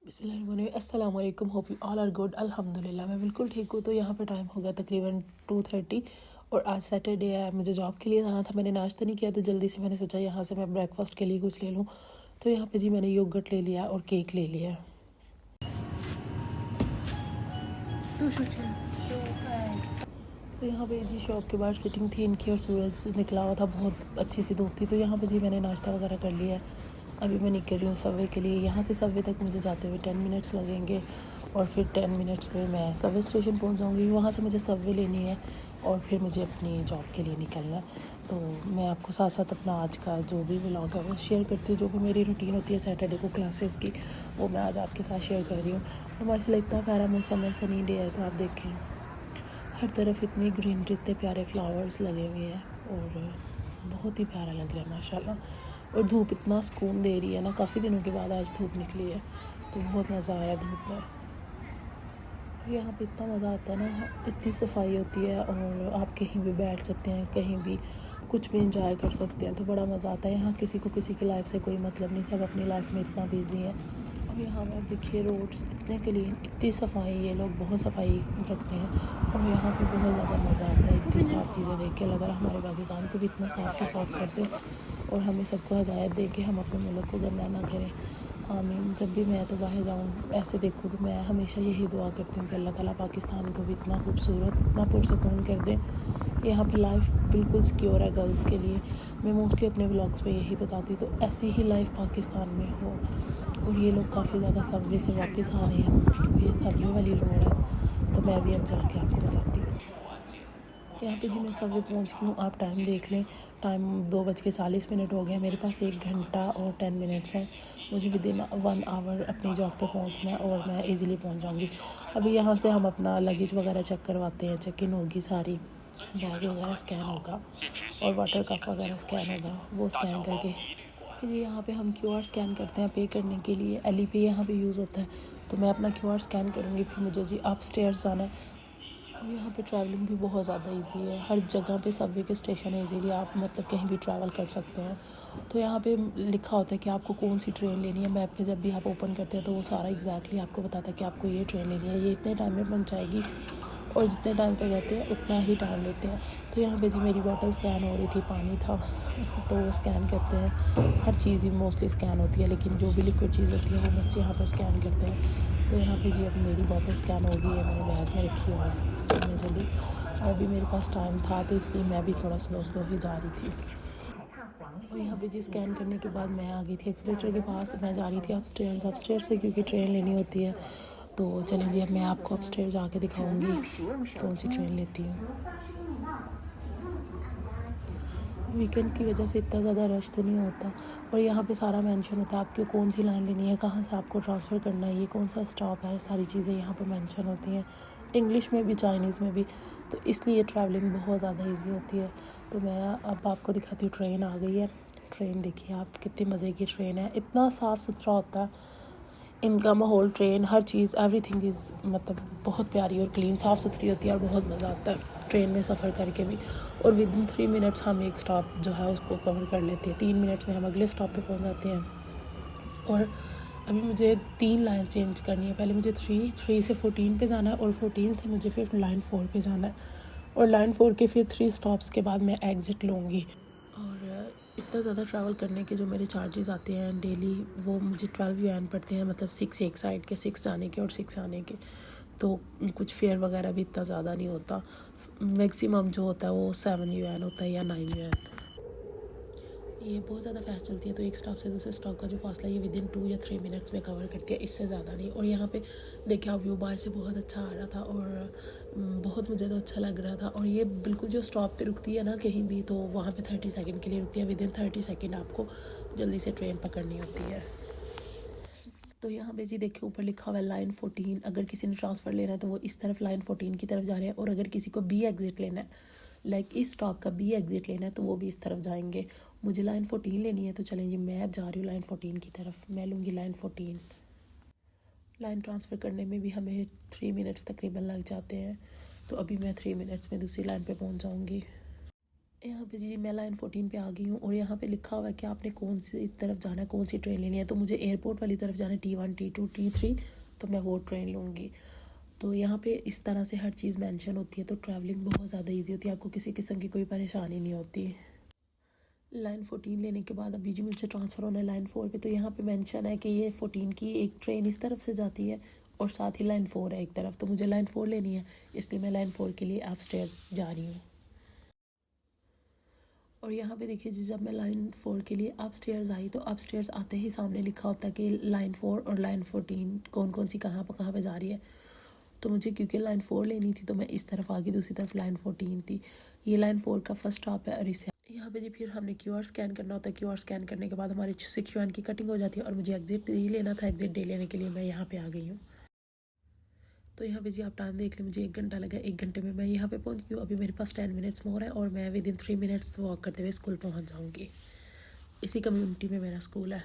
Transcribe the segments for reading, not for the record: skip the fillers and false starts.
अस्सलाम वालेकुम, hope you all are good. अल्हम्दुलिल्लाह मैं बिल्कुल ठीक हूँ। तो यहाँ पे टाइम हो गया तकरीबन 2:30 और आज सैटरडे है, मुझे जॉब के लिए जाना था। मैंने नाश्ता नहीं किया तो जल्दी से मैंने सोचा यहाँ से मैं ब्रेकफास्ट के लिए कुछ ले लूँ। तो यहाँ पे जी मैंने योगर्ट ले लिया और केक ले लिया। तो यहाँ पे जी शॉप के बाहर सिटिंग थी इनकी और सूरज निकला हुआ था, बहुत अच्छी सी धूप थी। तो यहाँ पे जी मैंने नाश्ता वगैरह कर लिया है। अभी मैं निकल रही हूँ सबवे के लिए। यहाँ से सबवे तक मुझे जाते हुए 10 मिनट्स लगेंगे और फिर 10 मिनट्स में मैं सबवे स्टेशन पहुँच जाऊँगी। वहाँ से मुझे सबवे लेनी है और फिर मुझे अपनी जॉब के लिए निकलना है। तो मैं आपको साथ साथ अपना आज का जो भी व्लॉग है वो शेयर करती हूँ। जो भी मेरी रूटीन होती है सैटरडे को क्लासेस की, वो मैं आज आपके साथ शेयर कर रही हूँ। और माशाल्लाह इतना प्यारा मौसम है, सनी डे है। तो आप देखें हर तरफ इतनी ग्रीनरी, इतने प्यारे फ्लावर्स लगे हुए हैं और बहुत ही प्यारा लग रहा है माशाल्लाह। और धूप इतना सुकून दे रही है ना, काफ़ी दिनों के बाद आज धूप निकली है तो बहुत मज़ा आया धूप में। यहाँ पे इतना मज़ा आता है ना, इतनी सफाई होती है और आप कहीं भी बैठ सकते हैं, कहीं भी कुछ भी इंजॉय कर सकते हैं। तो बड़ा मज़ा आता है। यहाँ किसी को किसी की लाइफ से कोई मतलब नहीं, सब अपनी लाइफ में इतना बिजी है। और यहाँ पर देखिए रोड्स इतने क्लीन, इतनी सफाई, ये लोग बहुत सफाई रखते हैं और यहाँ पे बहुत ज़्यादा मज़ा आता है इतनी साफ़ चीज़ें देख के। अल्लाह ताला हमारे पाकिस्तान को भी इतना साफ़ शफाफ कर दे और हमें सबको हिदायत दे के हम अपने मुल्क को गंदा ना करें। आमीन। जब भी मैं तो बाहर जाऊँ ऐसे देखूँ तो मैं हमेशा यही दुआ करती हूँ कि अल्लाह ताला पाकिस्तान को भी इतना खूबसूरत, इतना पुरसकून कर दे। यहाँ पे लाइफ बिल्कुल सिक्योर है गर्ल्स के लिए। मैं मोस्टली अपने व्लॉग्स पे यही बताती हूँ। तो ऐसी ही लाइफ पाकिस्तान में हो। और ये लोग काफ़ी ज़्यादा सबवे से वापस आ रहे हैं क्योंकि ये सबवे वाली रोड है। तो मैं भी अब जाके आपको बताती हूँ। यहाँ पे जी मैं सबवे पहुँच गई हूँ। आप टाइम देख लें, टाइम 2:40 हो गए। मेरे पास 1 घंटा और 10 मिनट्स हैं। मुझे विदिन 1 आवर अपनी जॉब पे पहुँचना है और मैं इजीली पहुँच जाऊँगी। अभी यहाँ से हम अपना लगेज वगैरह चेक करवाते हैं, चेक इन होगी सारी, बैग वगैरह स्कैन होगा और वाटर कप वगैरह स्कैन होगा। वो स्कैन करके फिर यहाँ पे हम QR स्कैन करते हैं पे करने के लिए। एली पे यहाँ पे यूज़ होता है। तो मैं अपना QR स्कैन करूँगी, फिर मुझे जी अपस्टेयर्स जाना है। और यहाँ पे ट्रैवलिंग भी बहुत ज़्यादा इजी है। हर जगह पे सबवे के स्टेशन है, इजीली आप मतलब कहीं भी ट्रैवल कर सकते हैं। तो यहाँ पे लिखा होता है कि आपको कौन सी ट्रेन लेनी है। मैप पे जब भी आप ओपन करते हैं तो वो सारा एग्जैक्टली आपको बताता है कि आपको ये ट्रेन लेनी है, ये इतने टाइम में पहुँचाएगी। और जितने टाइम तक कहते हैं उतना ही टाइम लेते हैं। तो यहाँ पे जी मेरी बॉटल स्कैन हो रही थी, पानी था तो वो स्कैन करते हैं। हर चीज़ ही मोस्टली स्कैन होती है, लेकिन जो भी लिक्विड चीज़ होती है वो बस यहाँ पर स्कैन करते हैं। तो यहाँ पे जी अब मेरी बॉटल स्कैन हो गई है, मैंने बैग में रखी हुई है। तो मैं जल्दी, और अभी मेरे पास टाइम था तो इसलिए मैं भी थोड़ा स्लो स्लो ही जा रही थी। और यहाँ पे जी स्कैन करने के बाद मैं आ गई थी एक्सीलेटर के पास। मैं जा रही थी अपस्टेयर्स से क्योंकि ट्रेन लेनी होती है। तो चलें जी, अब मैं आपको अपस्टेयर जाके दिखाऊंगी कौन सी ट्रेन लेती हूँ। वीकेंड की वजह से इतना ज़्यादा रश तो नहीं होता और यहाँ पे सारा मेंशन होता है आपको कौन सी लाइन लेनी है, कहाँ से आपको ट्रांसफ़र करना है, ये कौन सा स्टॉप है, सारी चीज़ें यहाँ पे मेंशन होती हैं, इंग्लिश में भी चाइनीज़ में भी। तो इसलिए ट्रैवलिंग बहुत ज़्यादा इजी होती है। तो मैं अब आपको दिखाती हूँ, ट्रेन आ गई है। ट्रेन देखिए आप, कितनी मज़े की ट्रेन है, इतना साफ़ सुथरा होता है इनका माहौल। Train her cheese, everything is मतलब बहुत प्यारी और क्लीन, साफ़ सुथरी होती है और बहुत मज़ा आता है ट्रेन में सफ़र करके भी। और विद इन 3 मिनट्स हम एक स्टॉप जो है उसको कवर कर लेते हैं। 3 मिनट्स में हम अगले स्टॉप पे पहुंच जाते हैं। और अभी मुझे 3 लाइन चेंज करनी है। पहले मुझे 3 से 14 पे जाना है और 14 से मुझे फिर लाइन 4 पे जाना है। और लाइन 4 के फिर 3 स्टॉप्स के बाद मैं एग्ज़िट लूँगी। और इतना ज़्यादा ट्रैवल करने के जो मेरे चार्जेस आते हैं डेली, वो मुझे 12 yuan पड़ते हैं, मतलब 6 एक साइड के, 6 जाने के और 6 आने के। तो कुछ फेयर वगैरह भी इतना ज़्यादा नहीं होता। मैक्सिमम जो होता है वो 7 yuan होता है या 9 yuan। ये बहुत ज़्यादा फास्ट चलती है। तो एक स्टॉप से दूसरे स्टॉप का जो फासला ये विद इन 2 या 3 मिनट्स में कवर करती है, इससे ज़्यादा नहीं। और यहाँ पे देखिए आप, व्यू बाहर से बहुत अच्छा आ रहा था और बहुत मुझे तो अच्छा लग रहा था। और ये बिल्कुल जो स्टॉप पे रुकती है ना कहीं भी, तो वहाँ पे 30 सेकंड के लिए रुकती है। विद इन 30 सेकंड आपको जल्दी से ट्रेन पकड़नी होती है। तो यहाँ पे जी देखिए ऊपर लिखा हुआ है लाइन 14। अगर किसी ने ट्रांसफ़र लेना है तो वो इस तरफ लाइन 14 की तरफ जा रहे हैं। और अगर किसी को बी एग्ज़िट लेना है, लाइक इस स्टॉप का बी एग्ज़िट लेना है, तो वो भी इस तरफ जाएंगे। मुझे लाइन 14 लेनी है तो चलें जी, मैं अब जा रही हूँ लाइन 14 की तरफ। मैं लूँगी लाइन 14। लाइन ट्रांसफ़र करने में भी हमें 3 मिनट्स तकरीबन लग जाते हैं। तो अभी मैं 3 मिनट्स में दूसरी लाइन पे पहुँच जाऊँगी। यहाँ पे जी मैं लाइन 14 पे आ गई हूँ और यहाँ पे लिखा हुआ है कि आपने कौन सी तरफ जाना है, कौन सी ट्रेन लेनी है। तो मुझे एयरपोर्ट वाली तरफ जाना है, T1 T2 T3, तो मैं वो ट्रेन लूँगी। तो यहाँ पे इस तरह से हर चीज़ मेंशन होती है, तो ट्रैवलिंग बहुत ज़्यादा इजी होती है, आपको किसी किस्म की कोई परेशानी नहीं होती। लाइन 14 लेने के बाद अभी जी मुझे ट्रांसफ़र होना है लाइन 4 पे। तो यहाँ पे मेंशन है कि ये 14 की एक ट्रेन इस तरफ से जाती है और साथ ही लाइन 4 है एक तरफ, तो मुझे लाइन 4 लेनी है, इसलिए मैं लाइन 4 के लिए अपस्टेयर जा रही हूँ। और यहाँ पे देखिए जी, जब मैं लाइन 4 के लिए अपस्टेयर्स आई तो अपस्टेयर्स आते ही सामने लिखा होता है कि लाइन 4 और लाइन 14 कौन कौन सी कहाँ पे जा रही है। तो मुझे क्योंकि लाइन 4 लेनी थी तो मैं इस तरफ आ गई, दूसरी तरफ लाइन 14 थी। ये लाइन 4 का फर्स्ट स्टॉप है अरिसा। यहाँ पे जी फिर हमने QR स्कैन करना होता है। QR स्कैन करने के बाद हमारी 6 yuan की कटिंग हो जाती है और मुझे एग्जिट डी लेना था। एग्जिट डी लेने के लिए मैं यहाँ पे आ गई हूँ। तो यहाँ पे जी आप टाइम देख लें, मुझे 1 घंटा लगा। 1 घंटे में मैं यहाँ पे पहुँच गई हूँ। अभी मेरे पास 10 मिनट्स मोर है और मैं विद इन 3 मिनट्स वॉक करते हुए स्कूल पहुँच जाऊँगी। इसी कम्युनिटी में मेरा स्कूल है।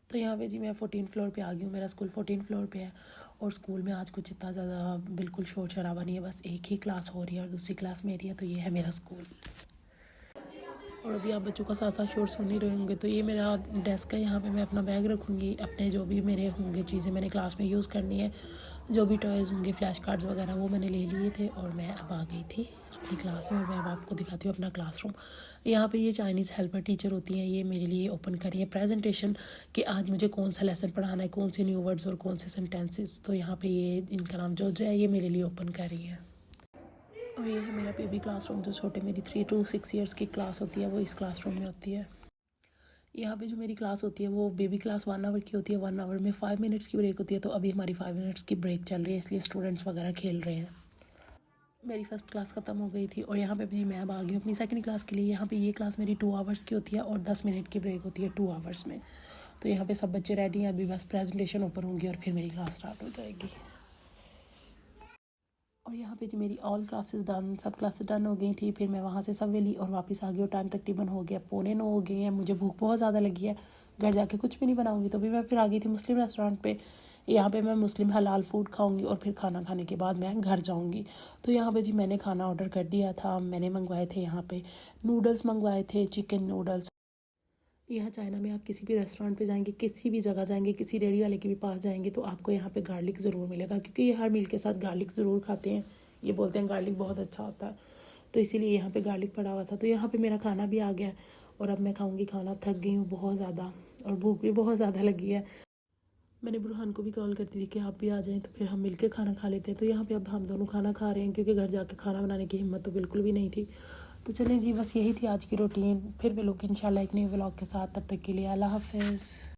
तो यहाँ पे जी मैं 14 फ्लोर पे आ गई हूँ। मेरा स्कूल 14 फ्लोर पे है और स्कूल में आज कुछ इतना ज़्यादा बिल्कुल शोर शराबा नहीं है, बस एक ही क्लास हो रही है और दूसरी क्लास मेरी है। तो ये है मेरा स्कूल। और अभी आप बच्चों का साथ साथ शोर सुन ही रहे होंगे। तो ये मेरा डेस्क है, यहाँ पे मैं अपना बैग रखूँगी, अपने जो भी मेरे होंगे चीज़ें मैंने क्लास में यूज़ करनी है, जो भी टॉयज़ होंगे, फ्लैश कार्ड्स वगैरह, वो मैंने ले लिए थे। और मैं अब आ गई थी अपनी क्लास में और मैं अब आपको दिखाती हूँ अपना क्लासरूम। यहाँ पे ये चाइनीज़ हेल्पर टीचर होती हैं, ये मेरे लिए ओपन करी है प्रेजेंटेशन कि आज मुझे कौन सा लेसन पढ़ाना है, कौन से न्यू वर्ड्स और कौन से सेंटेंसेस। तो यहाँ पे ये इनका नाम जो है ये मेरे लिए ओपन कर रही है। और ये है मेरा बेबी क्लासरूम, जो छोटे मेरी 3 to 6 ईयर्स की क्लास होती है वो इस क्लासरूम में होती है। यहाँ पे जो मेरी क्लास होती है वो बेबी क्लास 1 आवर की होती है। 1 आवर में 5 मिनट्स की ब्रेक होती है। तो अभी हमारी 5 मिनट्स की ब्रेक चल रही है, इसलिए स्टूडेंट्स वगैरह खेल रहे हैं। मेरी फ़र्स्ट क्लास ख़त्म हो गई थी और यहाँ पे भी मैं अब आ गई हूँ अपनी सेकंड क्लास के लिए। यहाँ पे ये क्लास मेरी 2 आवर्स की होती है और 10 मिनट की ब्रेक होती है 2 आवर्स में। तो यहाँ पे सब बच्चे रेडी हैं, अभी बस प्रेजेंटेशन ओपन होंगी और फिर मेरी क्लास स्टार्ट हो जाएगी। और यहाँ पे जी मेरी ऑल क्लासेस डन, सब क्लासेस डन हो गई थी। फिर मैं वहाँ से सबवे ली और वापस आ गई और टाइम तकरीबन हो गया 8:45 हो गए हैं। मुझे भूख बहुत ज़्यादा लगी है, घर जाके कुछ भी नहीं बनाऊँगी। तो भी मैं फिर आ गई थी मुस्लिम रेस्टोरेंट पे। यहाँ पे मैं मुस्लिम हलाल फूड खाऊंगी और फिर खाना खाने के बाद मैं घर जाऊँगी। तो यहाँ पे जी मैंने खाना ऑर्डर कर दिया था। मैंने मंगवाए थे यहाँ पे नूडल्स मंगवाए थे, चिकन नूडल्स। यहाँ चाइना में आप किसी भी रेस्टोरेंट पे जाएंगे, किसी भी जगह जाएंगे, किसी रेडी वाले के भी पास जाएंगे तो आपको यहाँ पे गार्लिक ज़रूर मिलेगा, क्योंकि ये हर मील के साथ गार्लिक ज़रूर खाते हैं। ये बोलते हैं गार्लिक बहुत अच्छा होता है, तो इसीलिए यहाँ पे गार्लिक पड़ा हुआ था। तो यहाँ पे मेरा खाना भी आ गया और अब मैं खाऊंगी खाना। थक गई हूँ बहुत ज़्यादा और भूख भी बहुत ज़्यादा लगी है। मैंने बुरहान को भी कॉल करती थी कि आप भी आ जाएं तो फिर हम मिलके खाना खा लेते हैं। तो यहाँ पे अब हम दोनों खाना खा रहे हैं, क्योंकि घर जाके खाना बनाने की हिम्मत तो बिल्कुल भी नहीं थी। तो चलें जी, बस यही थी आज की रूटीन। फिर मिलूँगी इंशाल्लाह एक नए व्लॉग के साथ। तब तक के लिए अल्लाह हाफ़िज़।